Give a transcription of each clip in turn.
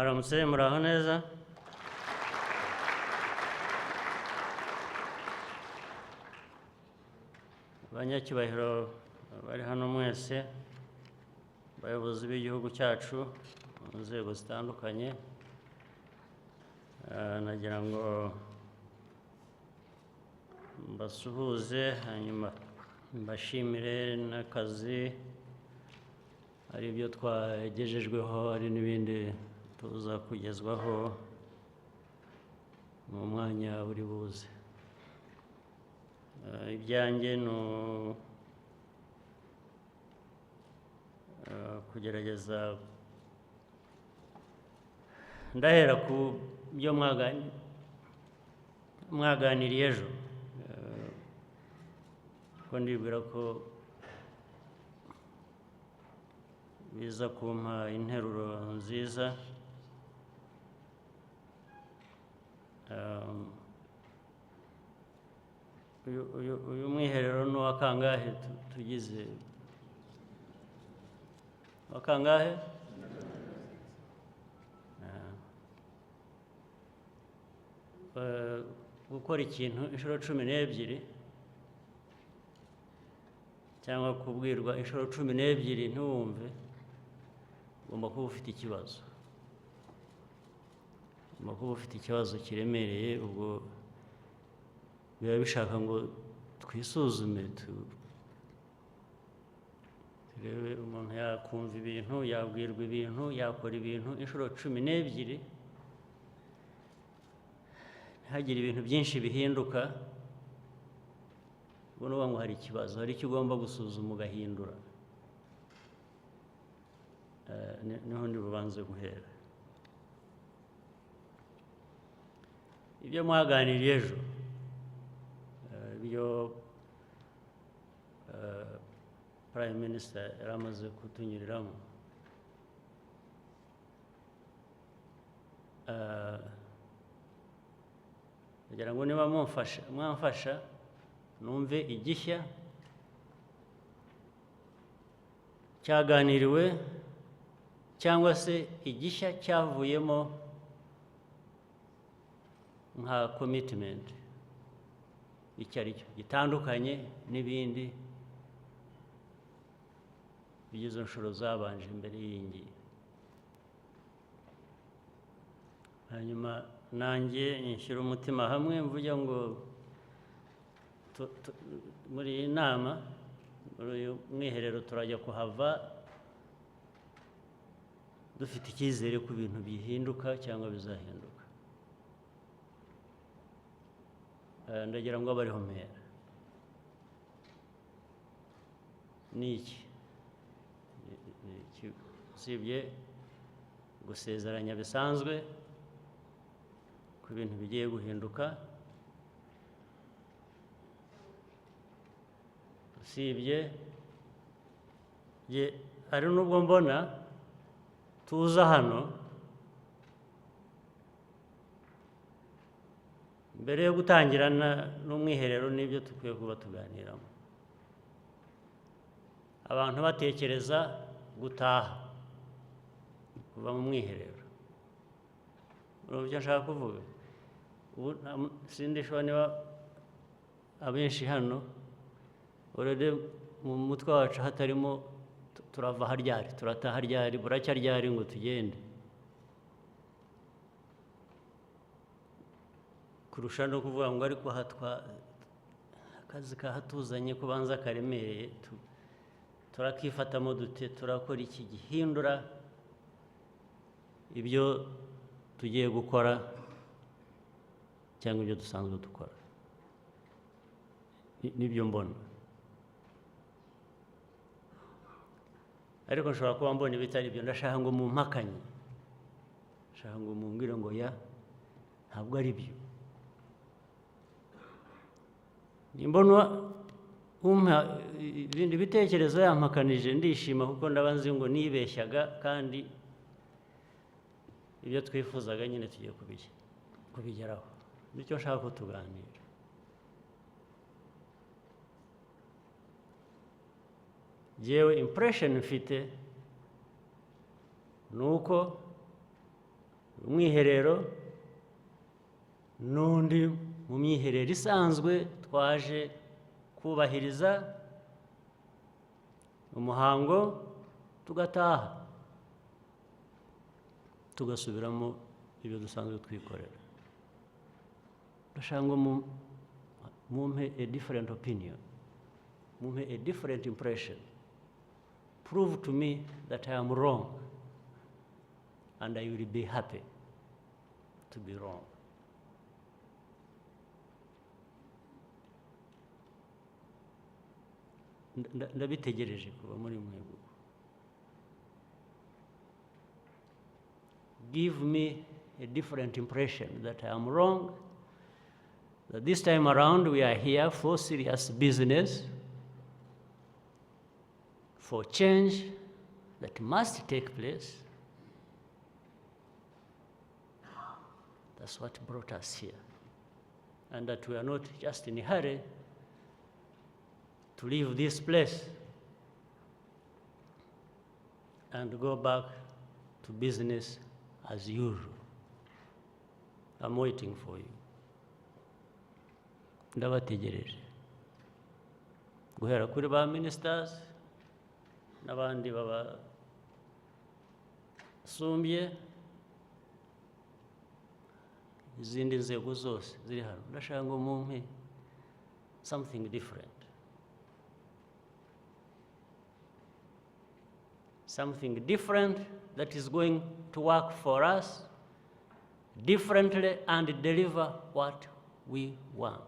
Aramutse muraho neza. Abanyacyubahiro bari hano mwese, abayobozi b'igihugu cyacu mu nzego zitandukanye, nagira ngo mbasuhuze hanyuma mbashimire n'akazi, hari ibyo twagejejweho, hari n'ibindi tuza kugezwaho mu mwanya uri buze. Ibyanjye ni kugerageza ndahera ku byo mwaganiriye ejo, kuko ndibwira ko biza kumpa interuro nziza. Uyu mwiherero ni uwa kangahe tugize? Wa kangahe? Gukora ikintu inshuro 12 cyangwa kubwirwa inshuro 12 ntiwumve, ugomba kuba ufite ikibazo. Ugomba kuba ufite ikibazo kiremereye, ubwo biba bishaka ngo twisuzume, turebe umuntu yakumva ibintu, yabwirwa ibintu, yakora ibintu inshuro 12, ntihagire ibintu byinshi bihinduka, ubwo nuba ngo hari ikibazo, hari icyo ugomba gusuzuma ugahindura. Niho ndi bubanze guhera. Ibyo mwaganiriye ejo, ibyo Prime Minister yari amaze kutunyuriramo, kugira ngo niba mwamfasha numve igishya cyaganiriwe cyangwa se igishya cyavuyemo nka commitment, icyo ari cyo gitandukanye n'ibindi by'izo nshuro zabanje imbere y'iyi ngiyi. Hanyuma nanjye nshyira umutima hamwe, mvuge ngo muri iyi nama, muri uyu mwiherero turajya kuhava dufite icyizere ko ibintu bihinduka cyangwa bizahinduka. Ndagira ngo abe ariho mpera. Ni iki? Usibye gusezeranya bisanzwe ku bintu bigiye guhinduka, usibye hari n'ubwo mbona tuza hano mbere yo gutangira n'umwiherero n'ibyo dukwiye kuba tuganiramo, abantu batekereza gutaha kuva mu mwiherero. Urumva icyo nshaka kuvuga? Ubu sindishobora niba abenshi hano urede mu mutwe wacu hatarimo turava haryari, turataha ryari, buracya ryari ngo tugende, kurusha no kuvuga ngo ariko akazi kahatuzanye kubanza karemereye, turakifatamo dute, turakora iki gihindura ibyo tugiye gukora cyangwa ibyo dusanzwe dukora. Nibyo mbona, ariko nshobora kuba mbona ibitari ibyo. Ndashaka ngo mumpakanye, ndashaka ngo mumbwire ngo ya ntabwo ari byo. Nimbona umpa ibindi bitekerezo yampakanije, ndishima kuko ndaba nzi ngo nibeshyaga, kandi ibyo twifuzaga nyine tugiye kubigeraho. Nicyo nshaka ko tuganira. Jewe impression mfite ni uko umwiherero n'undi mu myiherero isanzwe twaje kubahiriza umuhango tugataha tugasubiramo ibyo dusanzwe twikorera. Ndashaka ngo mumpe a different opinion, mumpe a different impression. Prove to me that I am wrong, and I will be happy to be wrong. Ndabitegereje kuba muri mwebwe. Give me a different impression that I am wrong, that this time around we are here for serious business, for change that must take place. That's what brought us here. And that we are not just in a hurry to leave this place and go back to business as usual. I'm waiting for you. Ndabategereje. Guhera kuri ba ministers n'abandi babasumbye, izindi nzego zose ziri hano. Ndashaka ngo mumpe something different. Something different that is going to work for us differently and deliver what we want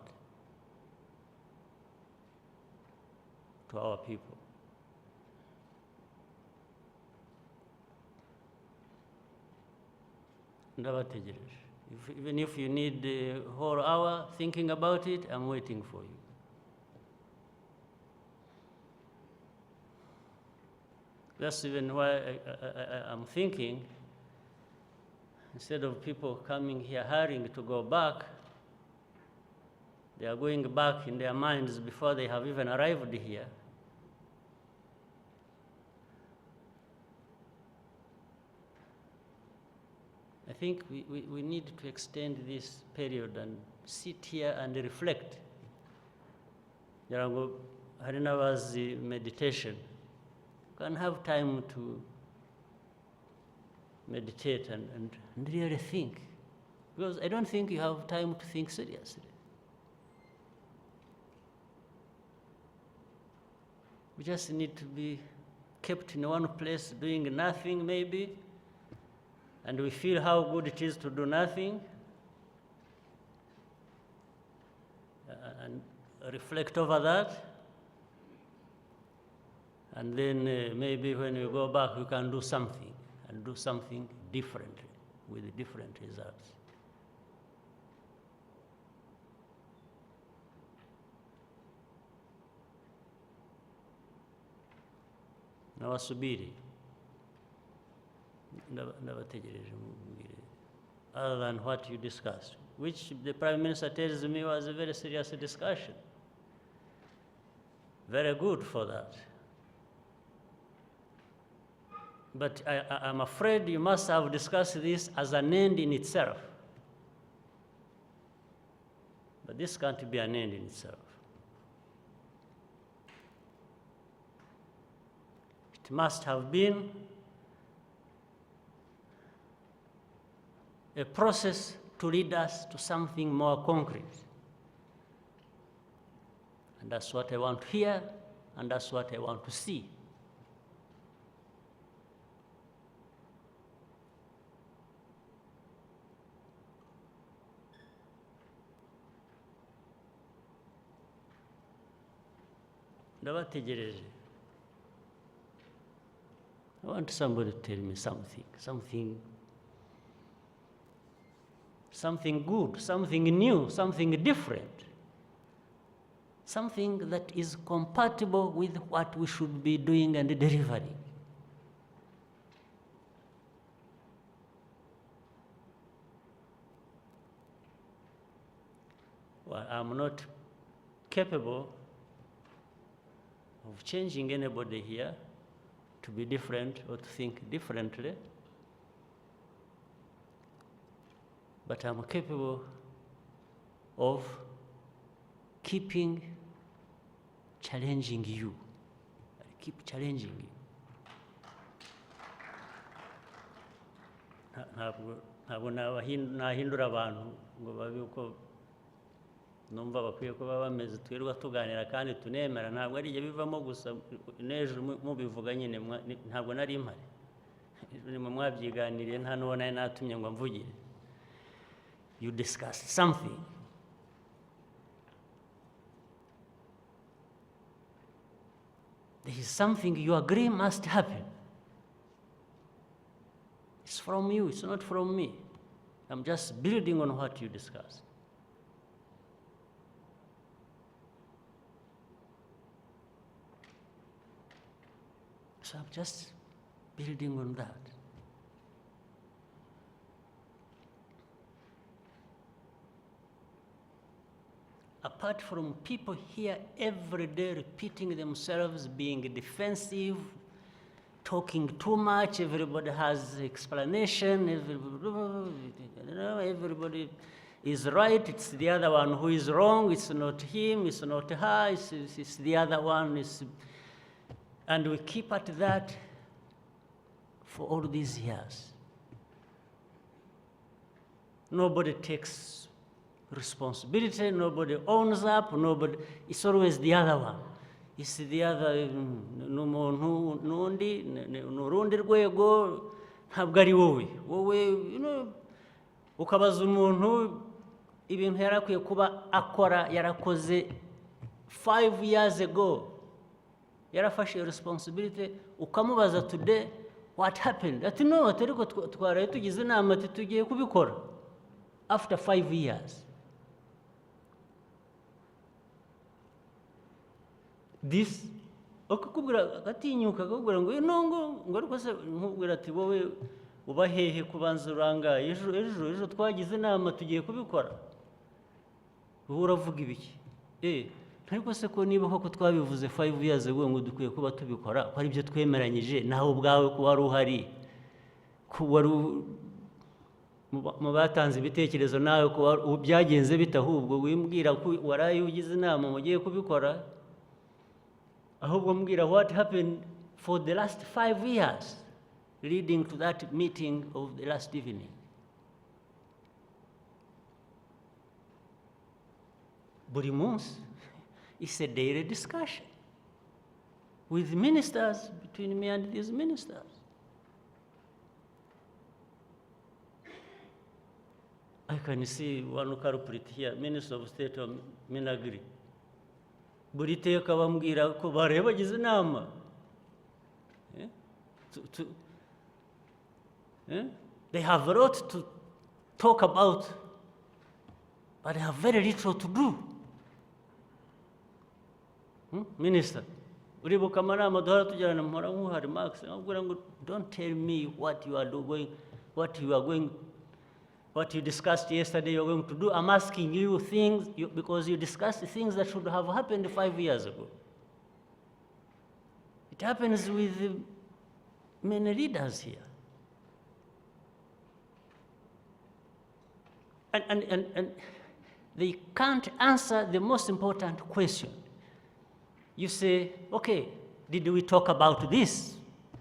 to our people. Ndabategereje. Even if you need a whole hour thinking about it, I'm waiting for you. That's even why I'm thinking, instead of people coming here hurrying to go back, they are going back in their minds before they have even arrived here. I think we need to extend this period and sit here and reflect. Hari n'abazi meditation. You can have time to meditate and really think. Because I don't think you have time to think seriously. We just need to be kept in one place doing nothing maybe, and we feel how good it is to do nothing, and reflect over that. And then maybe when we go back, we can do something, and do something differently, with different results. Nawasubiri. Ndabategereje mubwire. Other than what you discussed, which the Prime Minister tells me was a very serious discussion. Very good for that. But I'm afraid you must have discussed this as an end in itself. But this can't be an end in itself. It must have been a process to lead us to something more concrete. And that's what I want to hear, and that's what I want to see. Ndabategereje. I want somebody to tell me something good, something new, something different, something that is compatible with what we should be doing and delivering. Well, I'm not capable of changing anybody here to be different or to think differently. but I'm capable of keeping challenging you. I keep challenging you. Ntabwo nahindura abantu ngo babe uko numva bakwiye kuba bameze, twirirwa tuganira kandi tunemera. Ntabwo ari igihe bivamo gusa n'ejo mubivuga nyine, ntabwo nari mpari, nimwe mwabyiganiriye, nta n'uwo nari natumye ngo mvugire. You discuss something. There is something you agree must happen. It's from you, it's not from me. I'm just building on what you discussed. So I'm just building on that. Apart from people here every day repeating themselves, being defensive, talking too much, everybody has explanation, everybody is right, it's the other one who is wrong, it's not him, it's not her, it's the other one. And we keep at that for all these years. Nobody takes responsibility, nobody owns up, nobody, it's always the other one. It's the other, n'undi n'urundi rwego, ntabwo ari wowe. Wowe, ukabaza umuntu ibintu yarakwiye kuba akora yarakoze 5 years ago. Yarafashe responsibility, ukamubaza today, what happened? Ati no, atariko twaraye tugize inama ati tugiye kubikora. After 5 years. This, ukakubwira agatinyuka akakubwira ngo ngo ariko se nkubwira ati wowe uba hehe kubanza urangaye, ejo twagize inama tugiye kubikora. Wowe uravuga ibiki? Ariko se ko niba koko twabivuze 5 years ago ngo dukwiye kuba tubikora, ko ari byo twemeranyije, nawe ubwawe ko wari uhari, ko wari mu batanze ibitekerezo, nawe ko byagenze bitahubwo wimbwira ko waraye ugize inama mugiye kubikora, ahubwo mbwira what happened for the last 5 years leading to that meeting of the last evening. Buri munsi, it's a daily discussion with ministers, between me and these ministers. I can see one culprit here, Minister of State of Minagri. Buri teka bambwira ko bareba bagize inama. They have a lot to talk about, but they have very little to do. Minister, uribuka amanama duhora tujyana mpora nk'uhari Max, nkubwira ngo don't tell me what you are doing, what you discussed yesterday you're going to do. I'm asking you things because you discussed things that should have happened 5 years ago. It happens with many leaders here. And they can't answer the most important question. You say, okay, did we talk about this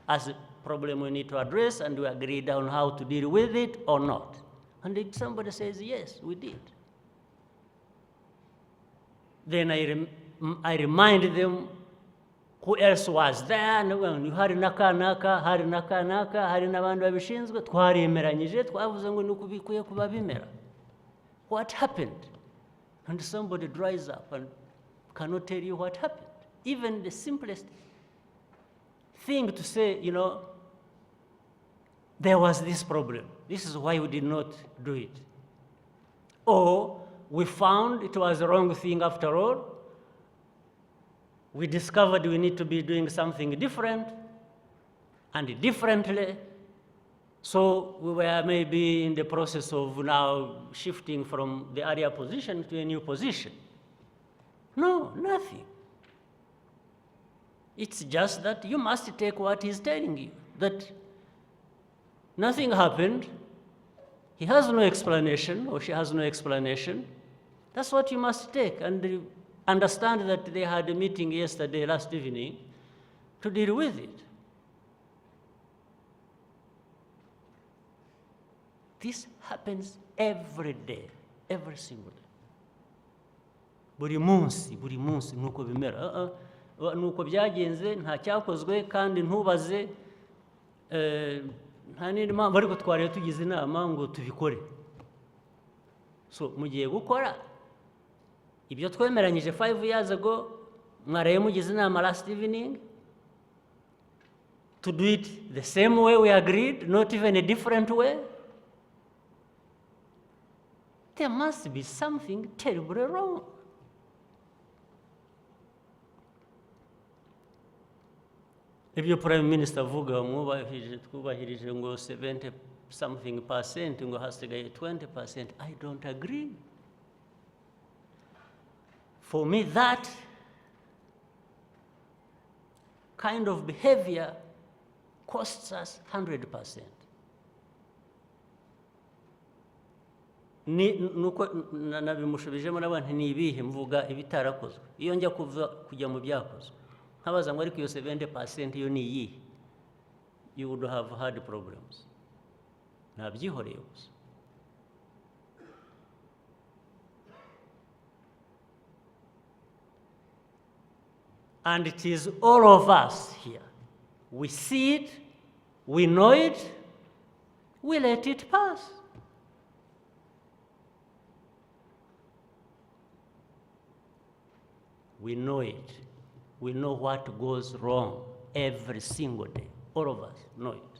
as a problem we need to address and we agreed on how to deal with it or not? And if somebody says, yes, we did. Then I remind them who else was there. Hari naka, hari n'abandi babishinzwe, twaremeranyije, twavuze ngo nuko bikwiye kuba bimera. What happened? And somebody dries up and cannot tell you what happened. Even the simplest thing to say, there was this problem. This is why we did not do it. Or we found it was the wrong thing after all. We discovered we need to be doing something different and differently. So we were maybe in the process of now shifting from the earlier position to a new position. No, nothing. It's just that you must take what he's telling you, that nothing happened. he has no explanation, or she has no explanation, that's what you must take, and understand that they had a meeting yesterday, last evening, to deal with it. This happens every day, every single day. Buri munsi nuko bimera. Nuko byagenze, nta cyakozwe, kandi ntubaze nta n'indi mpamvu ariko twariye tugize inama ngo tubikore. So mugiye gukora ibyo twemeranyije 5 years ago, mwaraye mugize inama last evening to do it the same way we agreed, not even a different way. There must be something terribly wrong. Ibyo Prime Minister avuga twubahirije ngo 70% ngo hasigaye 20%, I don't agree. For me, that kind of behavior costs us 100%. Nuko nabimushubijemo n'abantu ni ibihe mvuga ibitarakozwe. Iyo njya kujya mu byakozwe, nkabaza ngo ariko iyo 70% yo ni iyi, you would have had problems. Nabyihoreye gusa. And it is all of us here. We see it, we know it, we let it pass. We know it. We know what goes wrong every single day. All of us know it.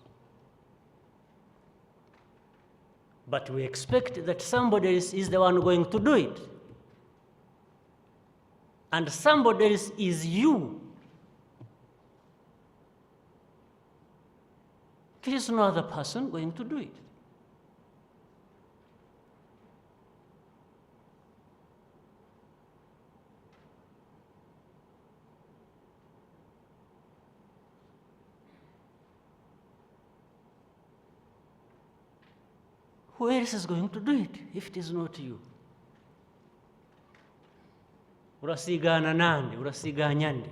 But we expect that somebody else is the one going to do it. And somebody else is you. There is no other person going to do it. Who else is going to do it if it is not you? Urasigana nande, urasiganya nde.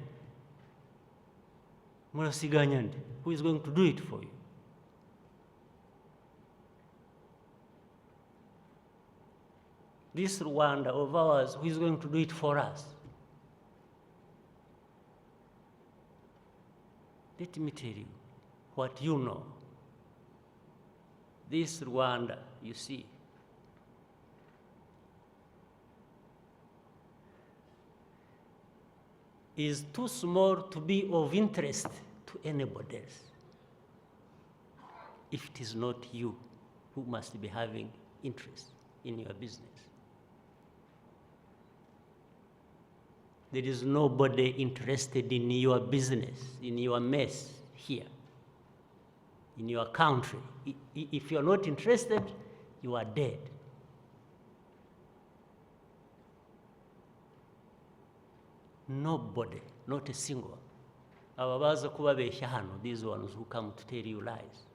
Murasiganya nde. Who is going to do it for you? This Rwanda of ours, who is going to do it for us? Let me tell you what you know. This Rwanda, you see, is too small to be of interest to anybody else. If it is not you who must be having interest in your business. There is nobody interested in your business, in your mess here, in your country. If you're not interested, you are dead. Nobody, not a single. Ababaza kubabeshya hano, these ones who come to tell you lies.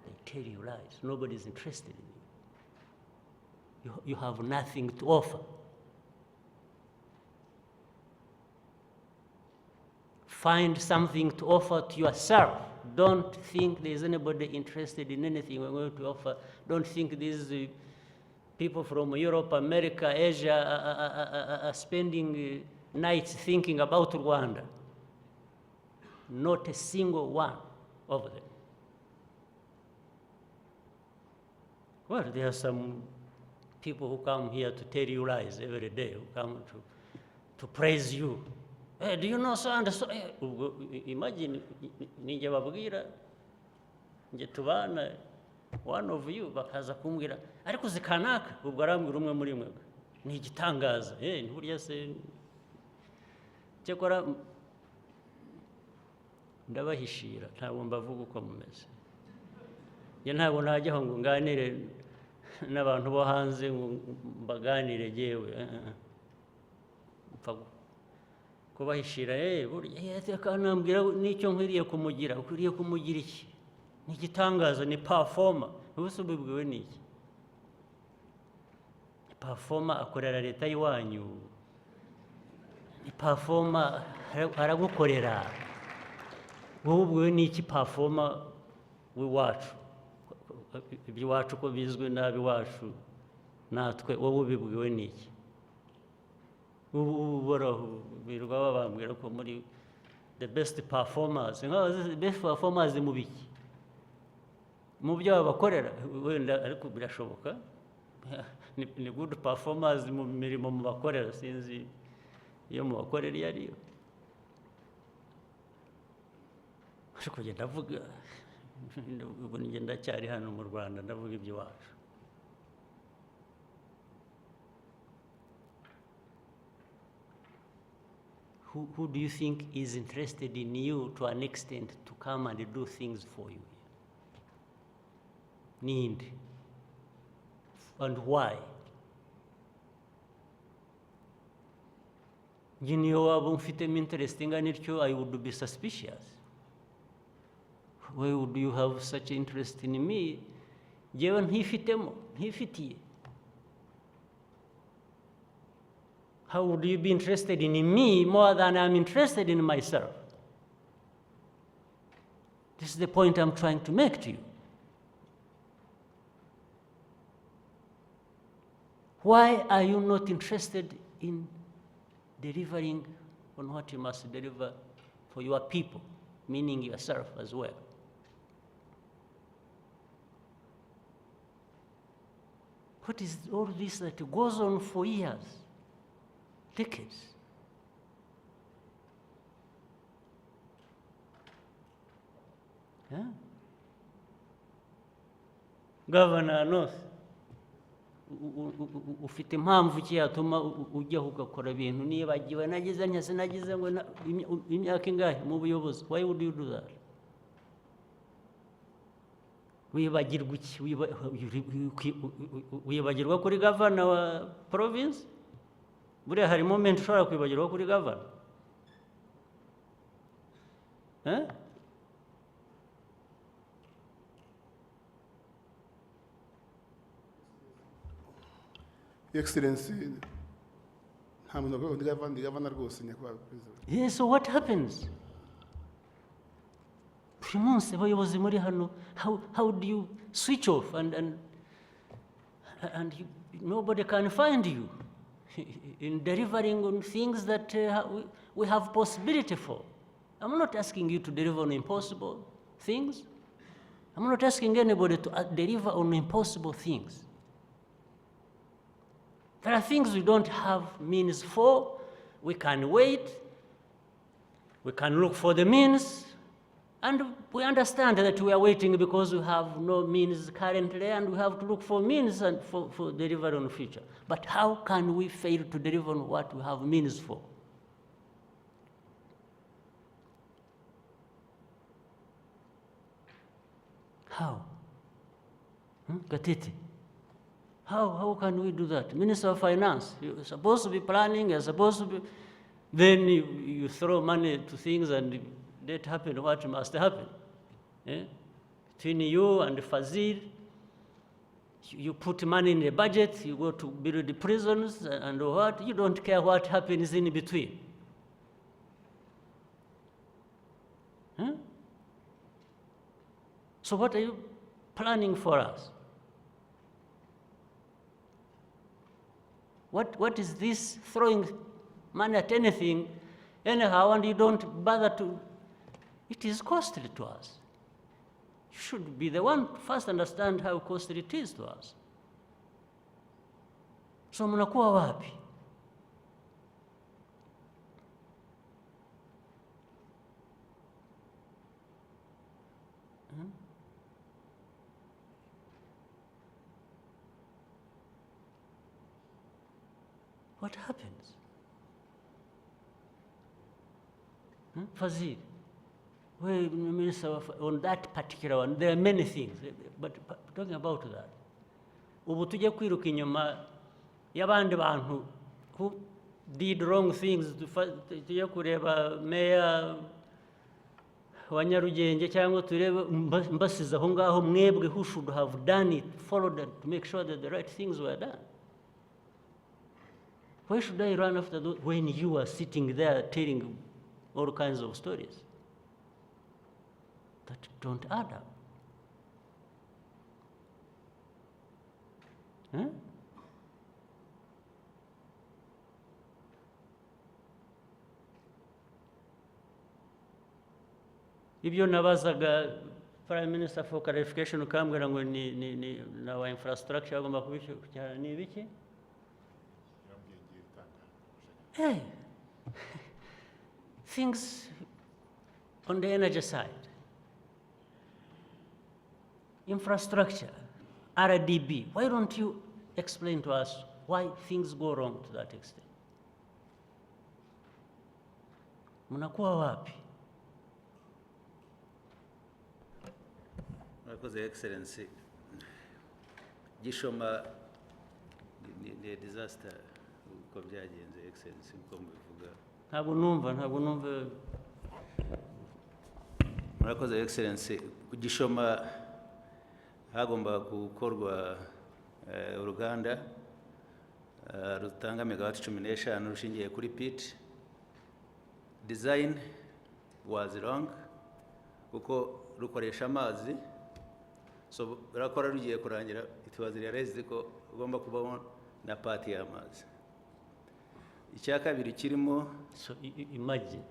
They tell you lies. Nobody is interested in you. You have nothing to offer. Find something to offer to yourself. Don't think there's anybody interested in anything we're going to offer. Don't think these people from Europe, America, Asia are spending nights thinking about Rwanda. Not a single one of them. Well, there are some people who come here to tell you lies every day, who come to praise you. Hey, do you know so and so? Imagine, ninjye babwira, nje tubana, one of you bakaza kumbwira, ariko zikanaka, ubwo arambwira umwe muri mwe. Ni igitangaza. Nturya se, cyakora ndabahishira, ntabwo mbavuga uko mumeze. Njye ntabwo najyaho ngo nganire n'abantu bo hanze ngo mbaganire jewe. Kubahishira, burya akanambwira n'icyo nkwiriye kumugira. Ukwiriye kumugira iki? Ni igitangaza, ni performer. ubuso bibwiwe niki performer akorera leta yiwanyu performer aragukorera wowe ubwiwe niki performer w'iwacu iby'iwacu ko bizwi nabi wacu natwe wowe ubibwiwe niki ubu birwa babambwira ko muri the best performers the best performers mu biki mu byo bakorera wenda ariko birashoboka ni good performers mu mirimo mu bakorera sinzi iyo mu bakorera iyo ariyo ariko ngenda ndavuga ubu ngenda cyari hano mu Rwanda ndavuga iby'iwacu who do you think is interested in you to an extent to come and do things for you? Need. And why? You know, interesting and I would be suspicious. Why would you have such interest in me? Given he fit ye. How would you be interested in me more than I'm interested in myself? This is the point I'm trying to make to you. Why are you not interested in delivering on what you must deliver for your people, meaning yourself as well? What is all this that goes on for years? Decades. Yeah? Governor North, ufite impamvu ki yatuma ujyaho ugakora ibintu nibagiwe nagize nyase nagize ngo imyaka ingahe mu buyobozi? Why would you do that? Wibagirwa iki? Wibagirwa kuri governor wa province? Buriya hari moment ushobora kwibagirwa kuri governor. Excellency, the governor goes in Yes, so what happens? How do you switch off and nobody can find you in delivering on things that we have possibility for? I'm not asking you to deliver on impossible things. I'm not asking anybody to deliver on impossible things. There are things we don't have means for. We can wait. We can look for the means. And we understand that we are waiting because we have no means currently, and we have to look for means and for delivery on the future. But how can we fail to deliver on what we have means for? How? Gatiti. How can we do that? Minister of Finance, you're supposed to be planning, you're supposed to be, then you throw money to things and let happen what must happen. Between you and Fazil, you put money in the budget, you go to build the prisons and what, you don't care what happens in between. So what are you planning for us? What is this throwing money at anything anyhow and you don't bother to? It is costly to us. You should be the one to first understand how costly it is to us. So mnakuwa wapi? What happens? Fazil, well, Minister, on that particular one, there are many things, but talking about that, ubu tujye kwiruka inyuma y'abandi bantu who did wrong things, tujye kureba mayor Abanyarugenge cyangwa turebe mbasize aho ngaho mwebwe who should have done it, followed it to make sure that the right things were done. Why should I run after those when you are sitting there telling all kinds of stories that don't add up? Huh? Ibyo nabazaga Prime Minister for clarification ukambwira ngo ni na infrastructure agomba kubishyura ni ibiki? Hey, things on the energy side, infrastructure, RDB. Why don't you explain to us why things go wrong to that extent? Mnakuwa wapi? Because the Excellency, Gishoma, the disaster, uko byagenze Excellency, uko mbivuga. Ntabwo numva. Murakoze Excellency, Gishoma hagomba gukorwa uruganda rutanga megawati 15 rushingiye kuri pit. Design was wrong kuko rukoresha amazi, so rakora rugiye kurangira it was realized ko ugomba kubaho na part y'amazi. Icya kabiri kirimo, so imagine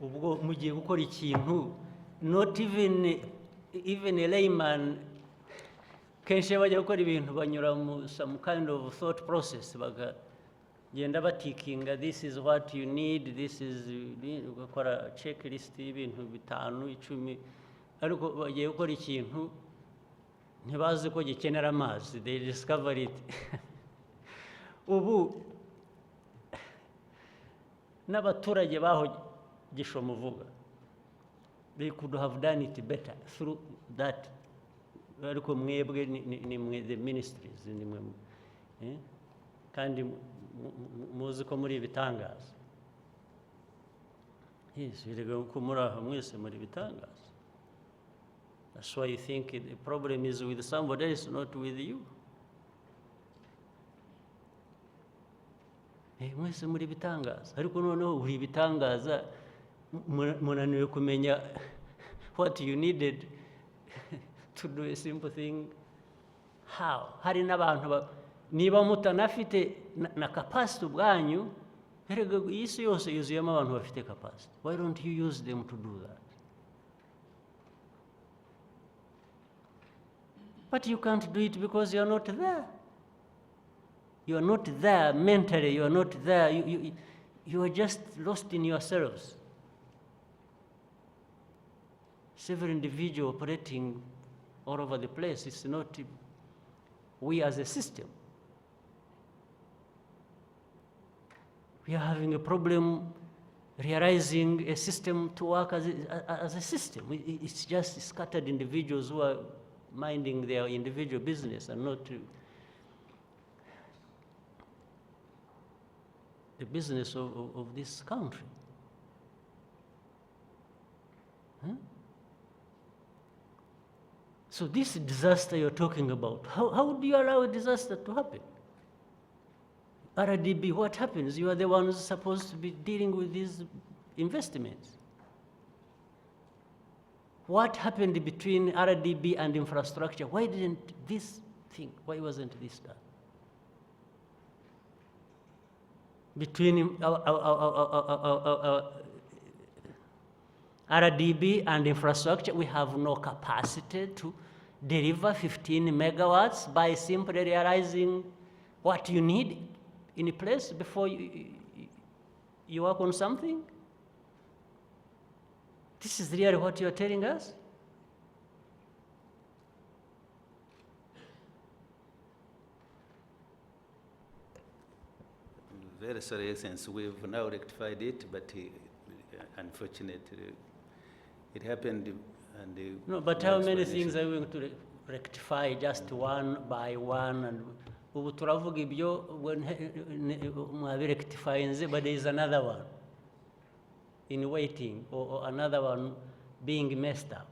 ubwo mugiye gukora ikintu not even a layman kenshi bajya gukora ibintu banyura mu some kind of thought process bagenda batikinga, this is what you need, this is gukora checklist y'ibintu 5 10, ariko bagiye gukora ikintu ntibazi ko gikenera amazi, they discover it. Ubu n'abaturage baho Gishoma uvuga, they could have done it better through that. Ariko mwebwe ni mwe the ministries ni mwe kandi muzi ko muri bitangaza. Yes, birega ko muri aho mwese muri bitangaza. That's why you think the problem is with somebody else, not with you. Mwese muri bitangaza, ariko noneho uri bitangaza munaniwe kumenya what you needed to do a simple thing. How? Hari n'abantu niba mutanafite na capacity ubwanyu, erega isi yose yuzuyemo abantu bafite capacity. Why don't you use them to do that? But you can't do it because you are not there. You are not there mentally, you are not there. You are just lost in yourselves. Several individuals operating all over the place. It's not we as a system. We are having a problem realizing a system to work as a system. It's just scattered individuals who are minding their individual business and not the business of this country. Huh? So this disaster you're talking about, how do you allow a disaster to happen? RDB, what happens? You are the ones supposed to be dealing with these investments. What happened between RDB and infrastructure? Why didn't this thing, why wasn't this done? Between RDB and infrastructure, we have no capacity to deliver 15 megawatts by simply realizing what you need in a place before you work on something. This is really what you are telling us? Very sorry, Excellency, we've now rectified it, but unfortunately, it happened. No, but how many things are we going to rectify just one by one? And ubu turavuga ibyo mwabirectifyinze, but there is another one. in waiting or another one being messed up.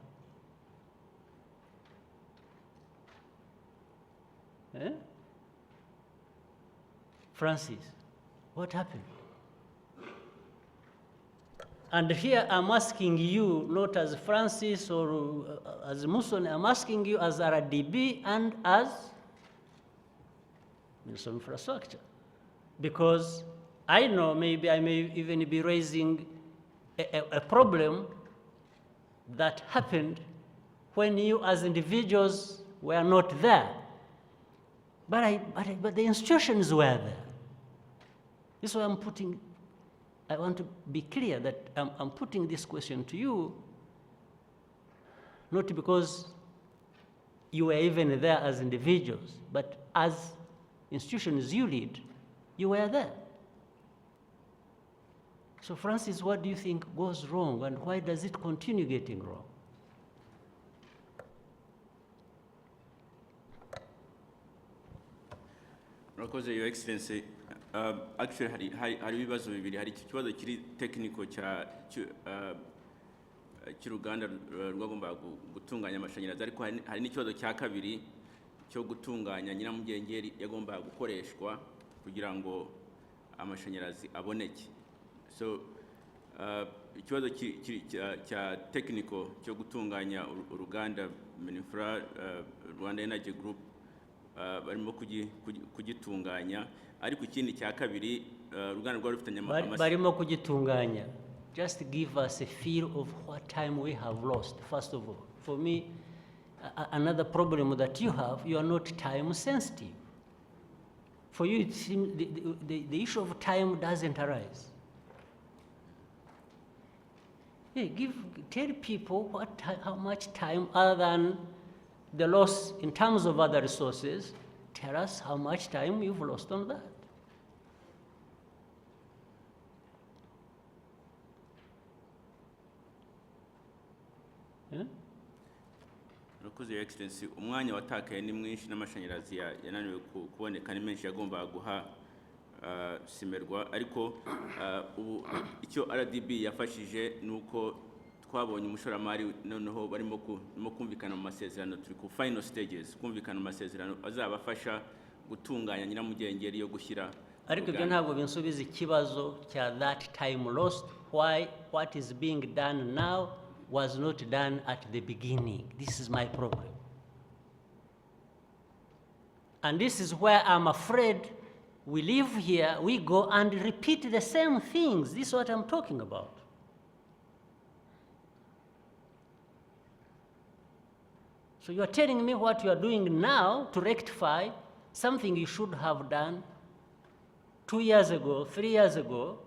Eh? Francis, what happened? And here I'm asking you, not as Francis or as Muson, I'm asking you as RDB and as Minister of Infrastructure. Because I know maybe I may even be raising a problem that happened when you as individuals were not there. But the institutions were there. This is why I want to be clear that I'm putting this question to you, not because you were even there as individuals, but as institutions you lead, you were there. So Francis, what do you think goes wrong, and why does it continue getting wrong? Murakoze, Your Excellency. Actually, hari ibibazo bibiri. Hari ikibazo kiri technical cy'uruganda rwagomba gutunganya amashanyarazi, ariko hari n'ikibazo cya kabiri cyo gutunganya nyiramugengeri yagomba gukoreshwa kugira ngo amashanyarazi aboneke. So ikibazo cya technical cyo gutunganya uruganda Minifra Rwanda Energy Group barimo kugitunganya, ariko ikindi cya kabiri uruganda rwa rufitanye barimo kugitunganya. Just give us a feel of what time we have lost. First of all, for me, another problem that you have, you are not time sensitive. For you, it seems the issue of time doesn't arise. Hey, tell people how much time, other than the loss in terms of other resources, tell us how much time you've lost on that. Yeah? Murakoze, Your Excellency. Umwanya watakaye ni mwinshi n'amashanyarazi yananiwe kuboneka ni menshi yagomba guha simerwa, ariko icyo RDB yafashije nuko twabonye umushoramari noneho barimo kumvikana mu masezerano, turi ku final stages kumvikana mu masezerano azabafasha gutunganya nyiramugengeri yo gushyira. Ariko ibyo ntabwo binsubiza ikibazo cya that time lost, why what is being done now was not done at the beginning. This is my problem. And this is where I'm afraid we live here, we go and repeat the same things. This is what I'm talking about. So you are telling me what you are doing now to rectify something you should have done 2 years ago, 3 years ago,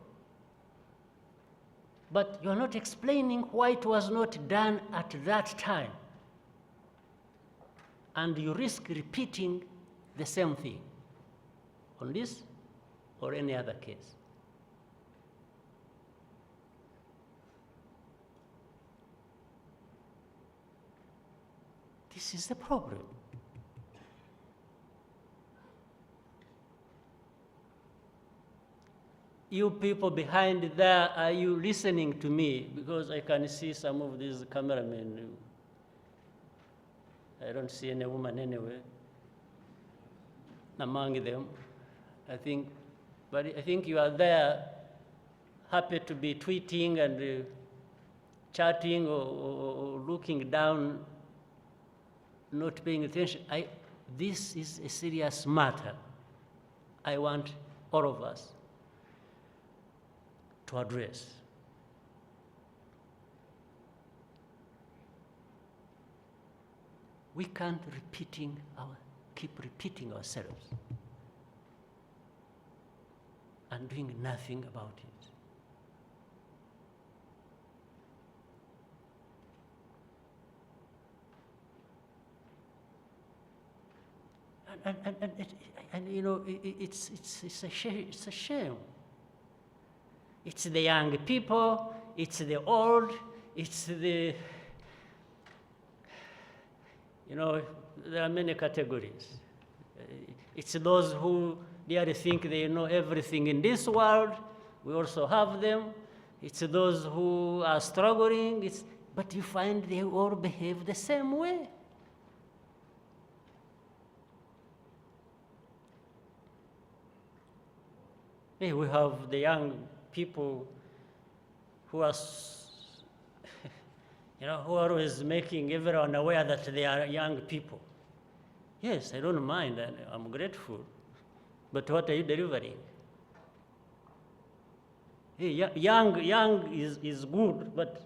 but you are not explaining why it was not done at that time. And you risk repeating the same thing on this or any other case. This is the problem. You people behind there, are you listening to me? Because I can see some of these cameramen. I don't see any woman anyway among them. I think you are there, happy to be tweeting and chatting or looking down, not paying attention. This is a serious matter. I want all of us to address. We can't keep repeating ourselves and doing nothing about it. And you know, it's a shame. It's the young people, it's the old, it's the, you know, there are many categories. It's those who really think they know everything in this world. We also have them. it's those who are struggling, but you find they all behave the same way. Hey, we have the young people who are, who are always making everyone aware that they are young people. Yes, I don't mind, and I'm grateful. But what are you delivering? Hey, young is good, but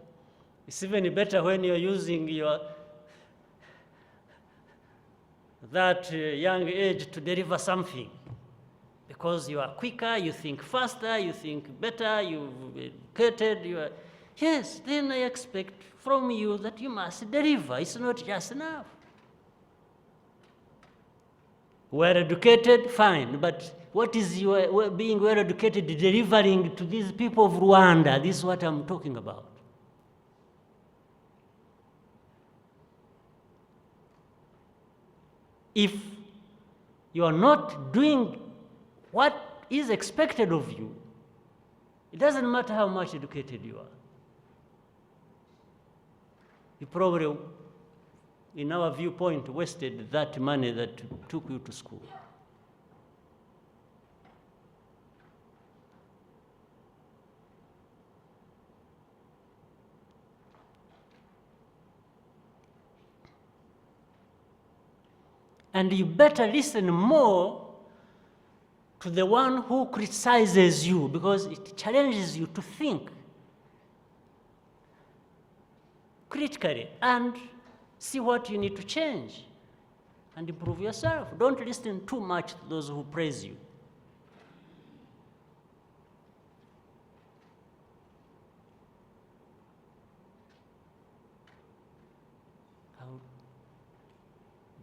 it's even better when you're using that young age to deliver something. Because you are quicker, you think faster, you think better, you've educated, yes, then I expect from you that you must deliver. It's not just enough. Well-educated, fine, but what is your being well-educated delivering to these people of Rwanda? This is what I'm talking about. If you are not doing what is expected of you, it doesn't matter how much educated you are. You probably, in our viewpoint, wasted that money that took you to school. And you better listen more to the one who criticizes you, because it challenges you to think critically and see what you need to change and improve yourself. Don't listen too much to those who praise you.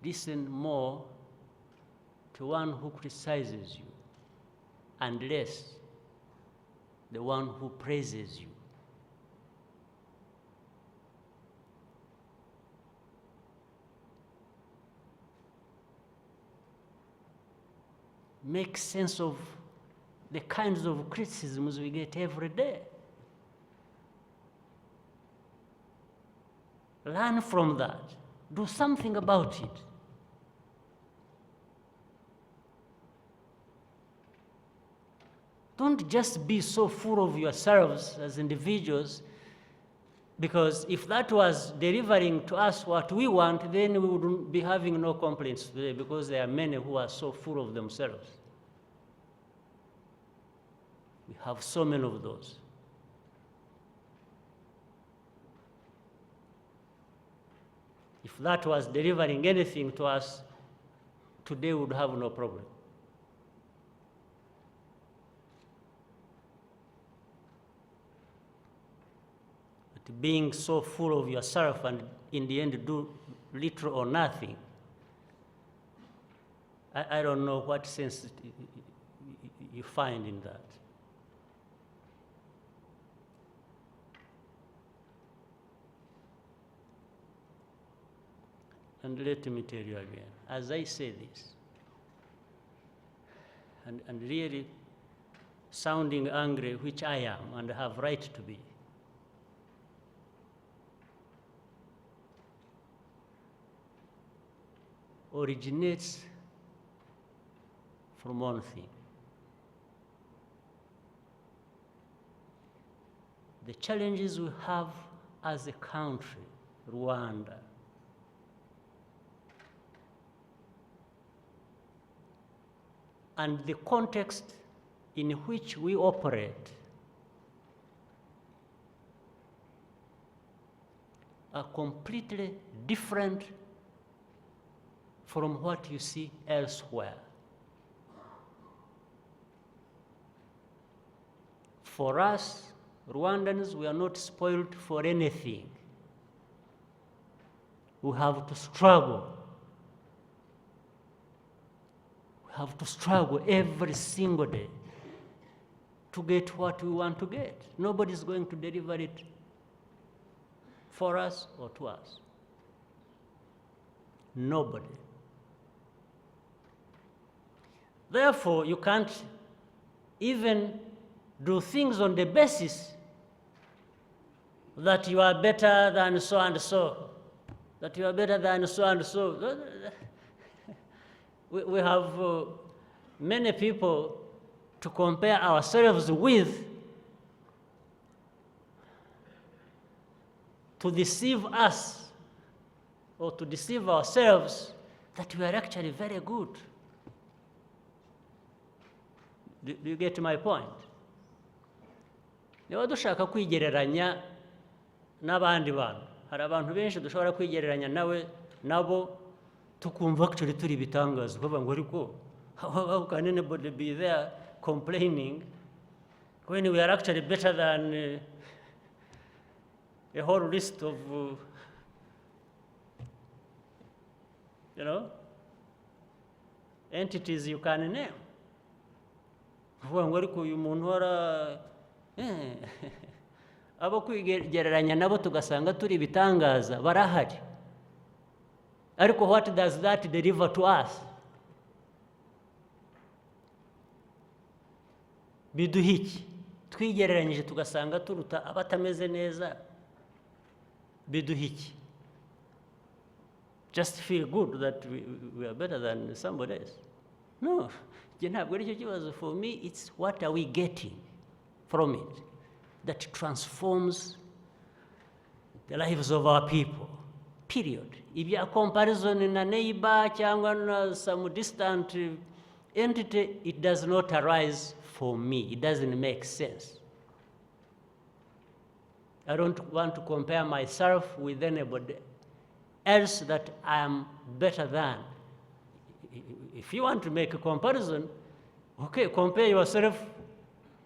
Listen more to one who criticizes you and less the one who praises you. Make sense of the kinds of criticisms we get every day. Learn from that. Do something about it. Don't just be so full of yourselves as individuals, because if that was delivering to us what we want, then we wouldn't be having no complaints today, because there are many who are so full of themselves. We have so many of those. If that was delivering anything to us, today we would have no problem. But being so full of yourself and in the end do little or nothing, I don't know what sense you find in that. And let me tell you again, as I say this, and really sounding angry, which I am and have right to be, originates from one thing. The challenges we have as a country, Rwanda, and the context in which we operate are completely different from what you see elsewhere. For us, Rwandans, we are not spoiled for anything. We have to struggle. We have to struggle every single day to get what we want to get. Nobody's going to deliver it for us or to us. Nobody. Therefore, you can't even do things on the basis that you are better than so and so, that you are better than so and so. We have many people to compare ourselves with, to deceive us or to deceive ourselves that we are actually very good. Do you get my point? Niba dushaka kwigereranya n'abandi bantu, hari abantu benshi dushobora kwigereranya nabo tukumva actually turi bitangaza, kuvuga ngo ariko how can anybody be there complaining when we are actually better than a whole list of entities you can name. Kuvuga ngo ariko uyu muntu abo kwigereranya nabo tugasanga turi bitangaza barahari, ariko what does that deliver to us? Biduha iki? Twigereranyije tugasanga turuta abatameze neza, biduha iki? Just feel good that we are better than somebody else? No. For me, it's what are we getting from it that transforms the lives of our people, period. If you are comparison in a neighbor or some distant entity, it does not arise for me. It doesn't make sense. I don't want to compare myself with anybody else that I am better than. If you want to make a comparison, okay, compare yourself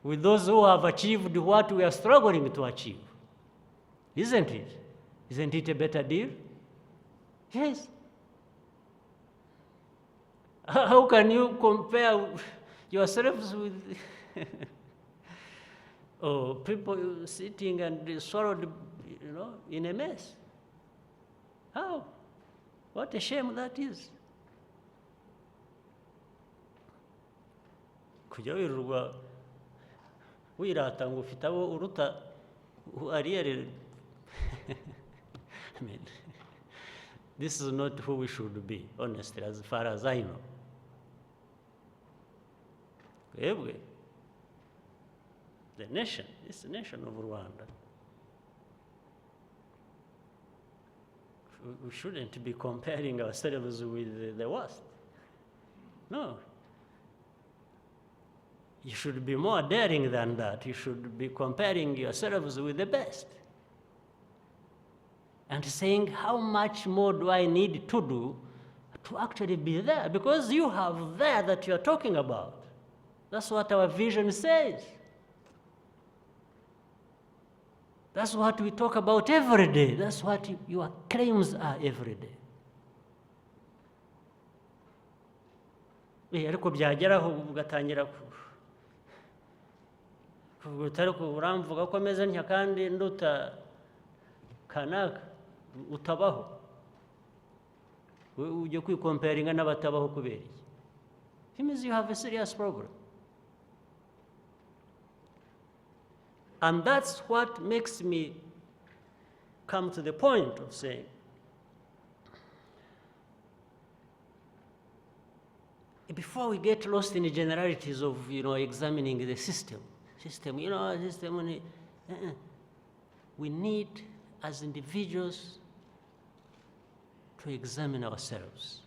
with those who have achieved what we are struggling to achieve. Isn't it? Isn't it a better deal? Yes. How can you compare yourselves with people sitting and swallowed, in a mess? How? What a shame that is. Kujya wirirwa wirata ngo ufite abo uruta ariyeri. I mean, this is not who we should be, honestly, as far as I know. The nation is the nation of Rwanda. We shouldn't be comparing ourselves with the worst. No. You should be more daring than that. You should be comparing yourselves with the best and saying, how much more do I need to do to actually be there? Because you have there that you're talking about. That's what our vision says. That's what we talk about every day. That's what your claims are every day. Ariko byageraho ugatangira utari uramvuga ko ameze ntya kandi nduta kanaka utabaho, ujye kwikomparinga n'abatabaho kubera iki? It means you have a serious problem. And that's what makes me come to the point of saying, before we get lost in the generalities of, examining the system, we need, as individuals, to examine ourselves.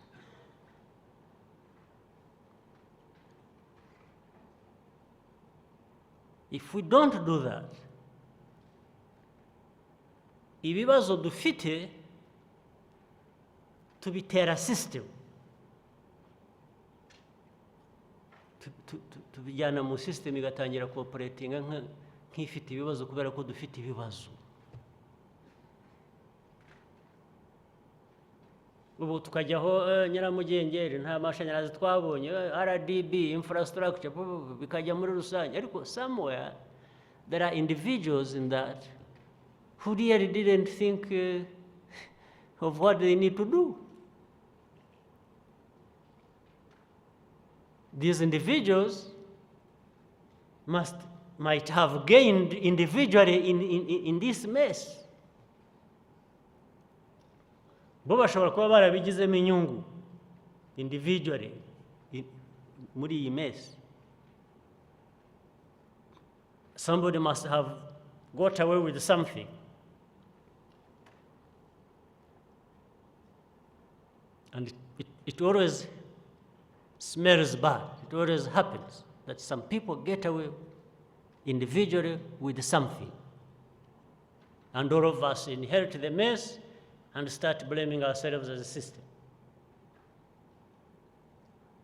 If we don't do that, ibibazo dufite tubitera system, tubijyana mu system igatangira cooperating nk'ifite ibibazo kubera ko dufite ibibazo. Ubu tukajyaho nyiramugengeri nta mashanyarazi twabonye, RDB infrastructure bikajya muri rusange, ariko somewhere there are individuals in that who really didn't think of what they need to do. These individuals must might have gained individually in this mess. Bo bashobora kuba barabigizemo inyungu individually muri iyi mess. Somebody must have got away with something. And it always smells bad. It always happens that some people get away individually with something. And all of us inherit the mess and start blaming ourselves as a system.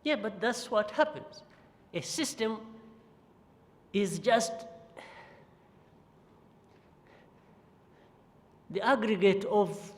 Yeah, but that's what happens. A system is just the aggregate of